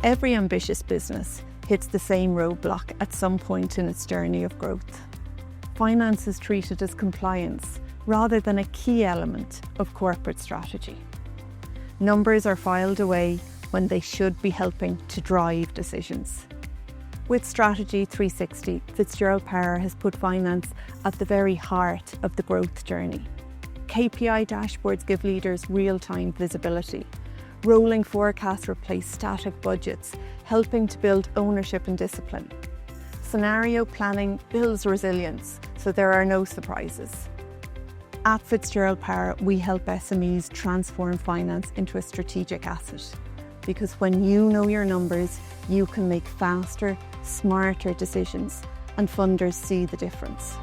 Every ambitious business hits the same roadblock at some point in its journey of growth. Finance is treated as compliance rather than a key element of corporate strategy. Numbers are filed away when they should be helping to drive decisions. With Strategy 360, Fitzgerald Power has put finance at the very heart of the growth journey. KPI dashboards give leaders real-time visibility. Rolling forecasts replace static budgets, helping to build ownership and discipline. Scenario planning builds resilience, so there are no surprises. At Fitzgerald Power, we help SMEs transform finance into a strategic asset. Because when you know your numbers, you can make faster, smarter decisions, and funders see the difference.